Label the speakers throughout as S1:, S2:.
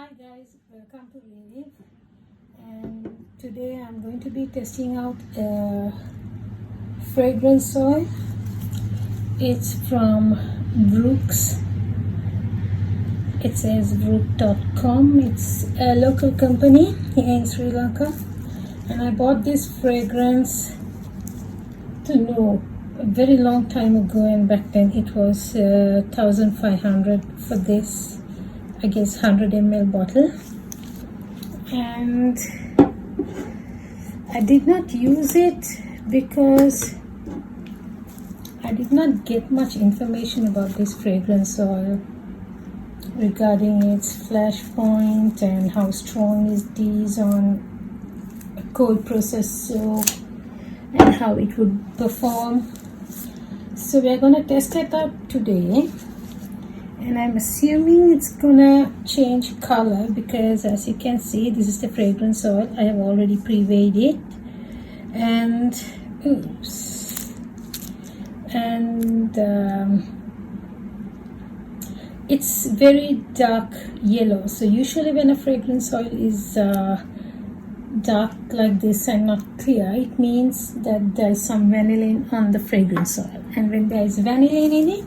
S1: Hi guys, welcome to Live, and today I'm going to be testing out a fragrance oil. It's from Brooks. It says brook.com. It's a local company here in Sri Lanka, and I bought this fragrance a very long time ago, and back then it was 1500 for this, I guess, 100 ml bottle. And I did not use it because I did not get much information about this fragrance oil regarding its flash point and how strong it is on a cold processed soap and how it would perform. So we are going to test it out today, and I'm assuming it's gonna change color because, as you can see, this is the fragrance oil. I have already pre-weighed it, and it's very dark yellow. So usually when a fragrance oil is dark like this and not clear, it means that there is some vanillin on the fragrance oil, and when there is vanillin in it,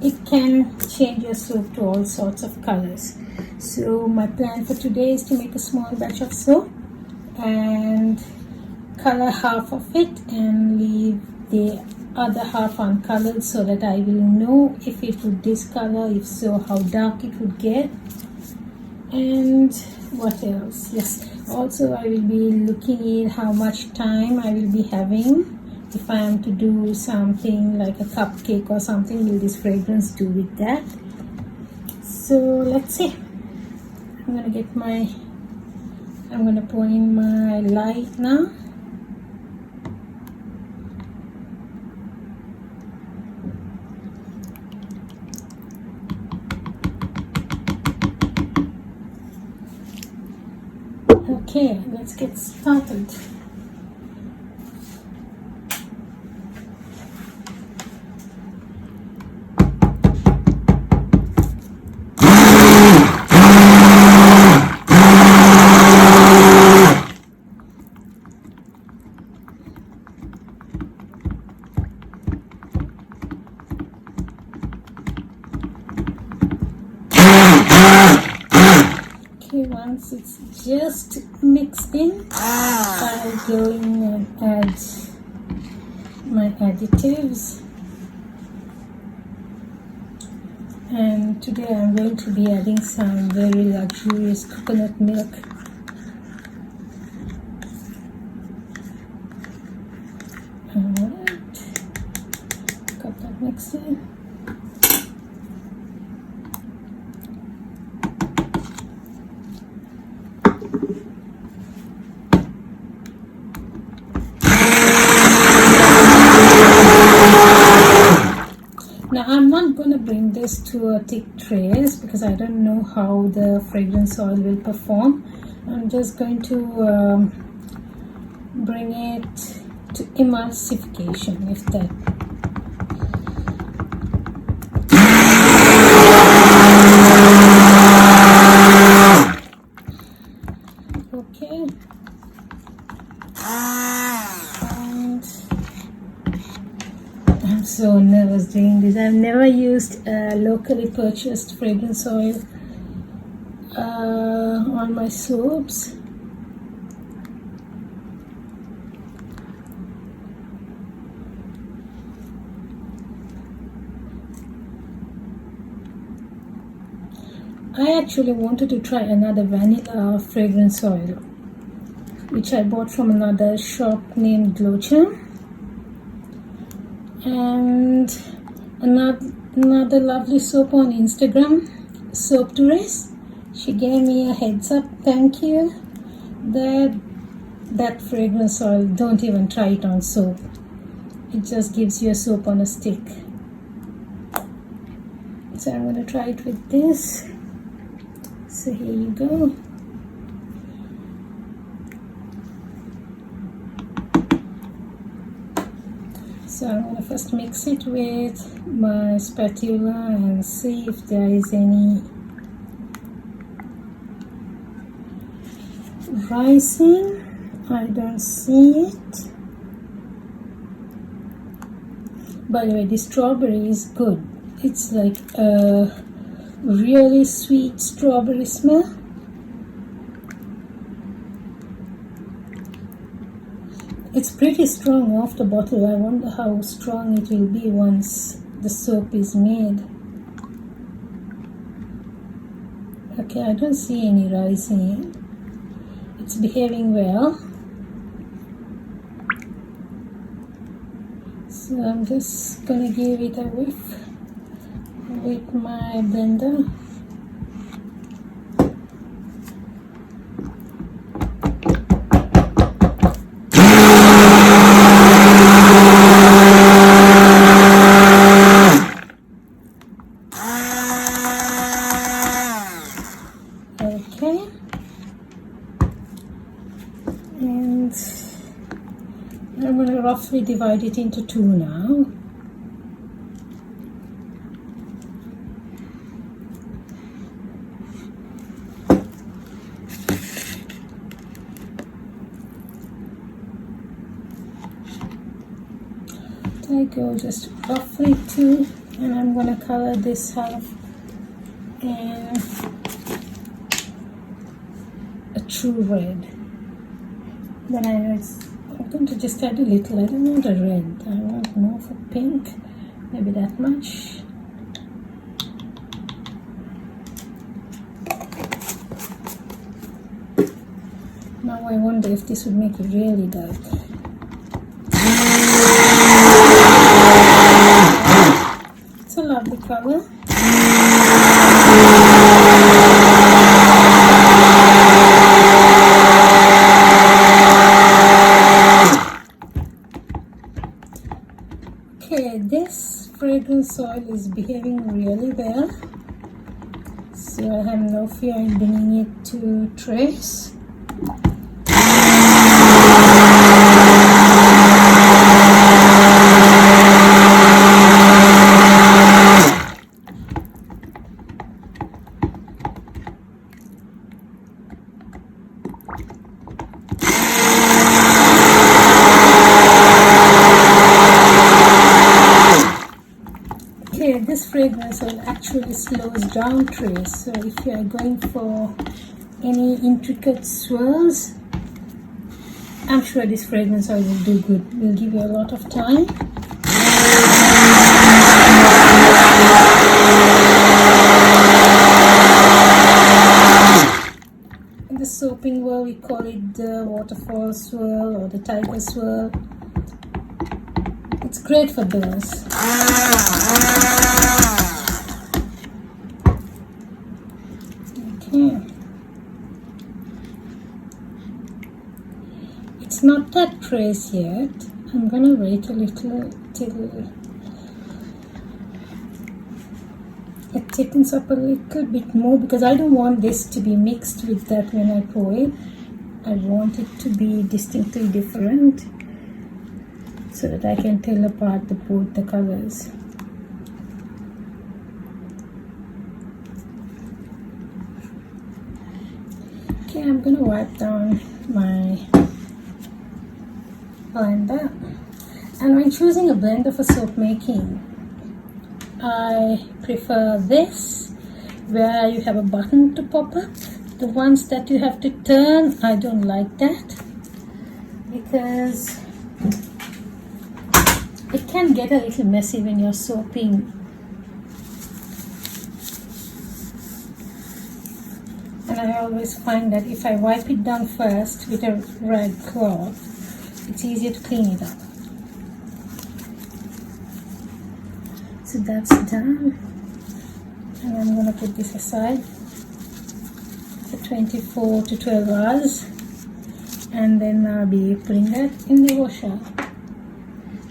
S1: it can change your soap to all sorts of colors. So my plan for today is to make a small batch of soap and color half of it and leave the other half uncolored so that I will know if it would discolor, if so how dark it would get, and what else. Yes, also I will be looking at how much time I will be having. If I am to do something like a cupcake or something, will this fragrance do with that? So let's see. I'm gonna pour in my light now. Okay, let's get started. Once it's just mixed in, I'll go in and add my additives. And today I'm going to be adding some very luxurious coconut milk. Alright, got that mixed in. Now I'm not going to bring this to a thick trace because I don't know how the fragrance oil will perform. I'm just going to bring it to emulsification, if that. Okay. I'm so nervous doing this. I've never used locally purchased fragrance oil on my soaps. I actually wanted to try another vanilla fragrance oil, which I bought from another shop named Glowcharm. And another lovely soap on Instagram, Soap Tourist, she gave me a heads up, thank you, that fragrance oil, don't even try it on soap. It just gives you a soap on a stick. So I'm going to try it with this. So here you go. So I'm going to first mix it with my spatula and see if there is any rising. I don't see it. By the way, the strawberry is good. It's like a really sweet strawberry smell. It's pretty strong off the bottle. I wonder how strong it will be once the soap is made. Okay, I don't see any rising. It's behaving well. So I'm just gonna give it a whiff with my blender. Okay, and I'm going to roughly divide it into two now. I go just roughly two, and I'm going to color this half in a true red. Then I'm going to just add a little. I don't want a red, I want more of a pink, maybe that much. Now I wonder if this would make it really dark. It's a lovely color. Okay, this fragrance oil is behaving really well, so I have no fear in bringing it to trace. Okay, this fragrance oil actually slows down trace, so if you are going for any intricate swirls, I'm sure this fragrance oil will do good. Will give you a lot of time. In the soaping world, we call it the waterfall swirl or the tiger swirl. It's great for those. Okay. It's not that trace yet. I'm gonna wait a little till it thickens up a little bit more, because I don't want this to be mixed with that when I pour it. I want it to be distinctly different, so that I can tell apart both the colors. Okay, I'm gonna wipe down my blender. And when choosing a blender for soap making, I prefer this, where you have a button to pop up. The ones that you have to turn, I don't like that, because it can get a little messy when you're soaping. And I always find that if I wipe it down first with a rag cloth, it's easier to clean it up. So that's done. And I'm going to put this aside for 24 to 12 hours. And then I'll be putting that in the washer.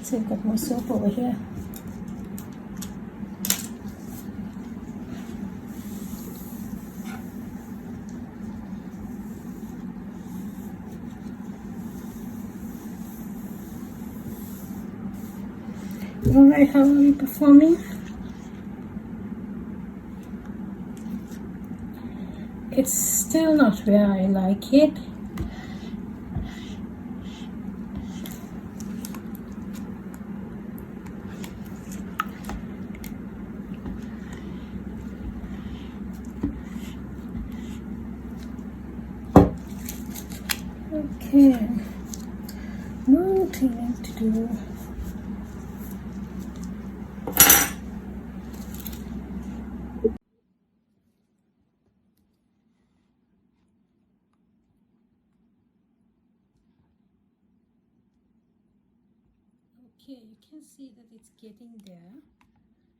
S1: So I've got more soap over here. Alright, how are we performing? It's still not where I like it. Okay, no cleaning to do. Okay, you can see that it's getting there.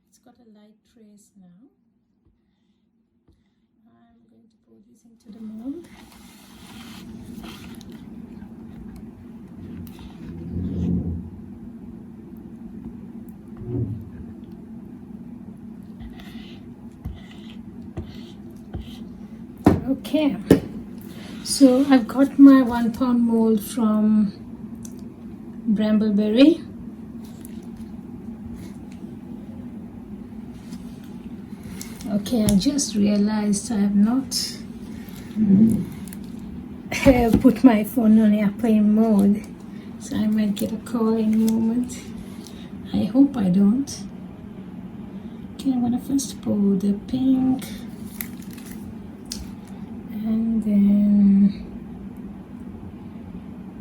S1: It's got a light trace now. I'm going to pour this into the mold. Okay, so I've got my 1 pound mold from Brambleberry. Okay, I just realized I have not put my phone on airplane mode, so I might get a call in a moment. I hope I don't. Okay, I'm gonna first pour the pink and then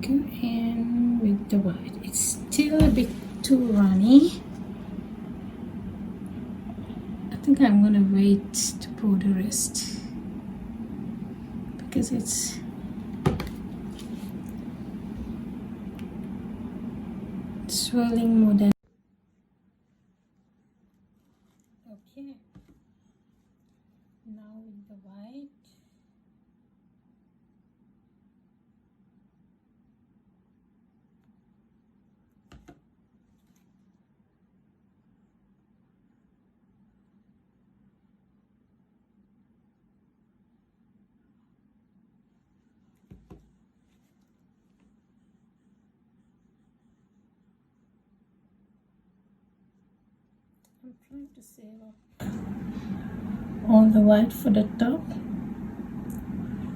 S1: go in with the white. It's still a bit too runny. I think I'm gonna wait to pour the rest because it's swirling more than. Okay, now with the white. I'm trying to save up all the white for the top.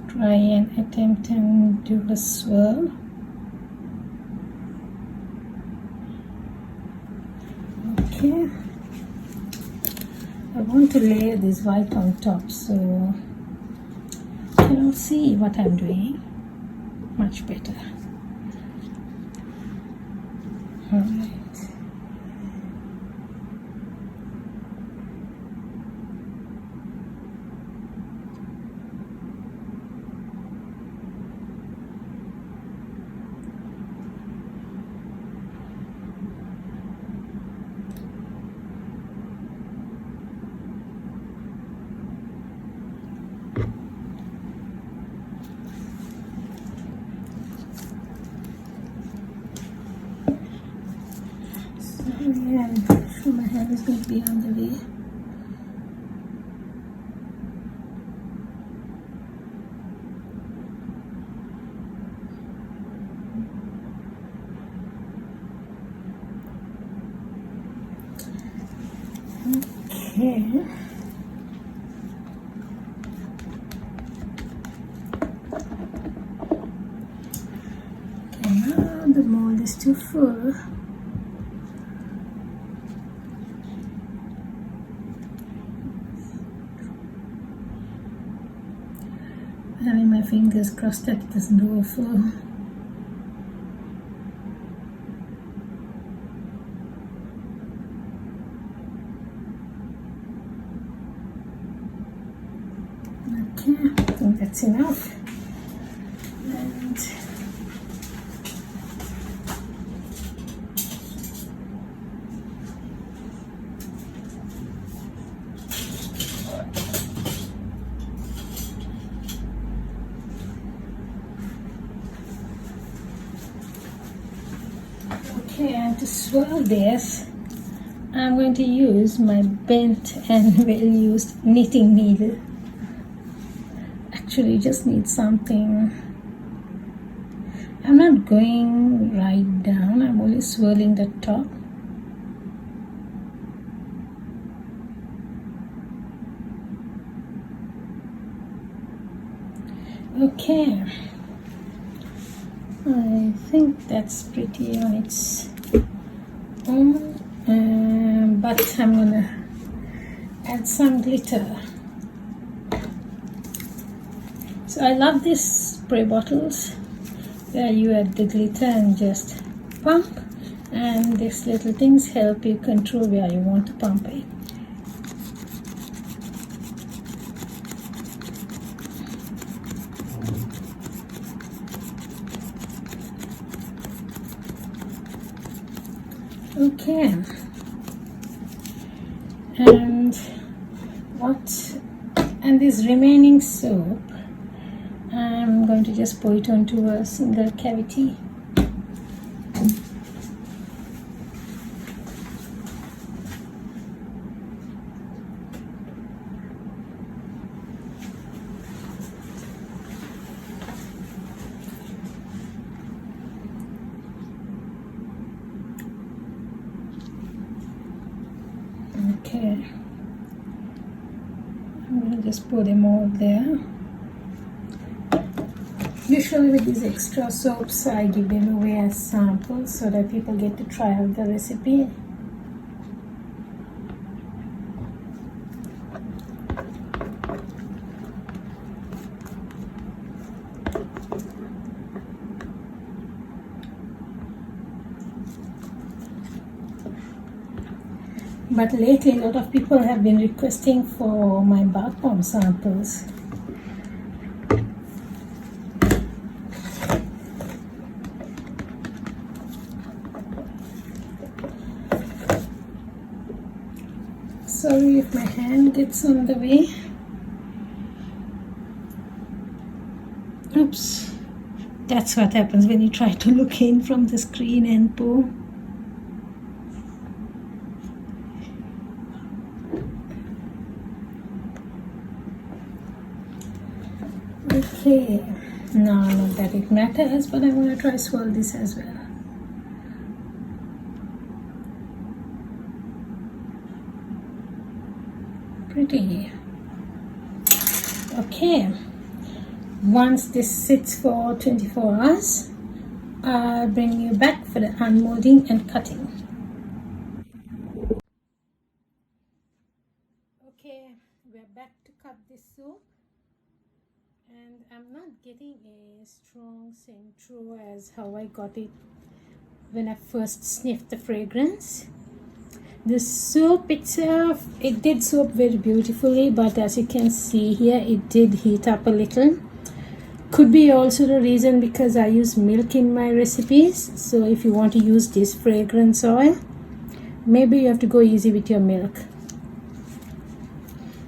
S1: Try and attempt and do a swirl. Okay, I want to layer this white on top so you can see what I'm doing much better. All right. Yeah, I'm sure my hair is going to be on the way. Okay. Okay, now the mold is too full. Having my fingers crossed that it doesn't overflow. Okay, I think that's enough. And okay, and to swirl this, I'm going to use my bent and well-used knitting needle. Actually, just need something. I'm not going right down, I'm only swirling the top. Okay, I think that's pretty on its own, but I'm gonna add some glitter. So I love these spray bottles. There you add the glitter and just pump, and these little things help you control where you want to pump it. Okay, and this remaining soap, I'm going to just pour it onto a single cavity. Okay, I'm going to just pour them all there. Usually with these extra soaps, I give them away as samples so that people get to try out the recipe. But lately, a lot of people have been requesting for my bath bomb samples. Sorry if my hand gets on the way. Oops. That's what happens when you try to look in from the screen and pour. Okay, now not that it matters, but I'm going to try swirl this as well. Pretty. Okay, once this sits for 24 hours, I'll bring you back for the unmolding and cutting. Okay, we're back to cut this soap. And I'm not getting a strong centro as how I got it when I first sniffed the fragrance. The soap itself, it did soap very beautifully, but as you can see here, it did heat up a little. Could be also the reason because I use milk in my recipes. So if you want to use this fragrance oil, maybe you have to go easy with your milk.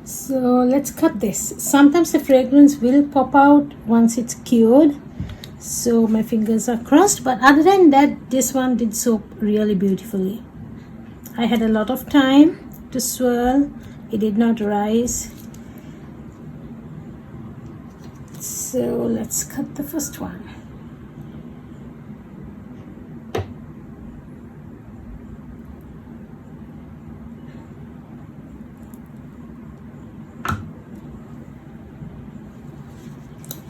S1: So let's cut this. Sometimes the fragrance will pop out once it's cured, so my fingers are crossed, but other than that, this one did soap really beautifully. I had a lot of time to swirl. It did not rise. So let's cut the first one.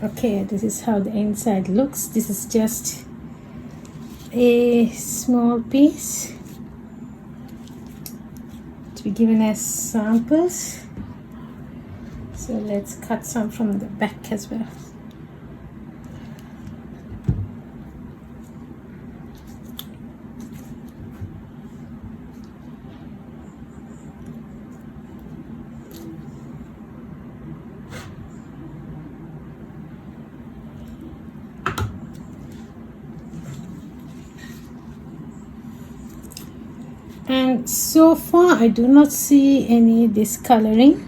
S1: Okay, this is how the inside looks. This is just a small piece to be given as samples. So let's cut some from the back as well. And so far I do not see any discoloring.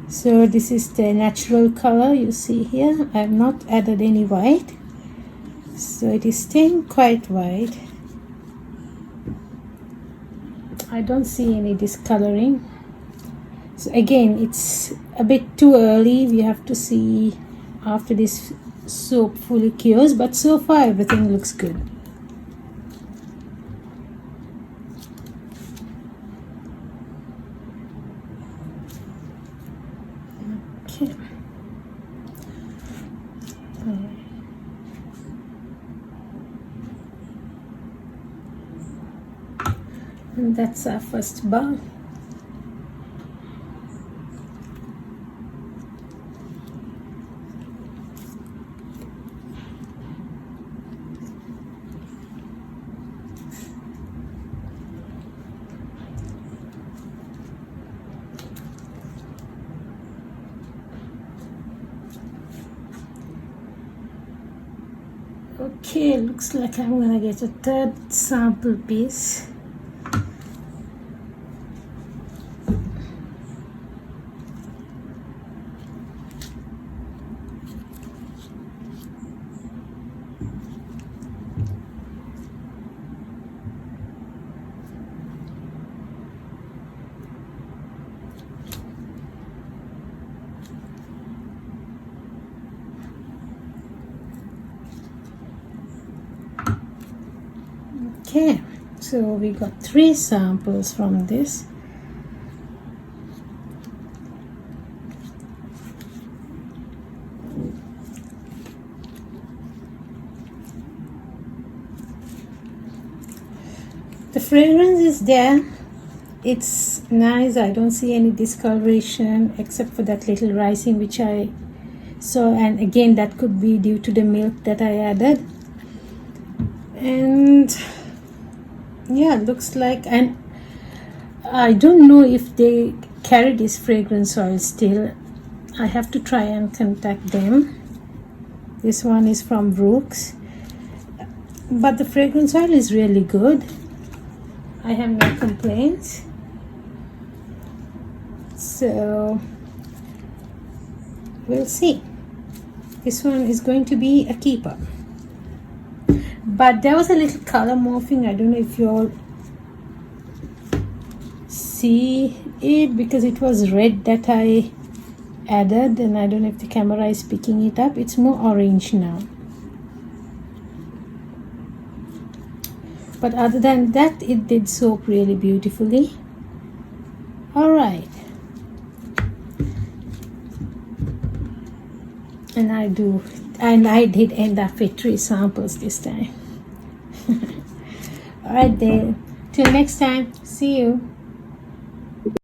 S1: So this is the natural color you see here. I have not added any white, so it is staying quite white. I don't see any discoloring. So again, it's a bit too early. We have to see after this soap fully cures, but so far everything looks good. Okay. And that's our first bowl. Okay, looks like I'm gonna get a third sample piece. Okay, so we got 3 samples from this. The fragrance is there. It's nice. I don't see any discoloration except for that little rising which I saw, and again that could be due to the milk that I added. And yeah, looks like, and I don't know if they carry this fragrance oil still. I have to try and contact them. This one is from Brooks, but the fragrance oil is really good. I have no complaints. So we'll see. This one is going to be a keeper. But there was a little color morphing. I don't know if you all see it, because it was red that I added, and I don't know if the camera is picking it up. It's more orange now. But other than that, it did soak really beautifully. Alright. And I did end up with 3 samples this time. Alright then. Till next time. See you.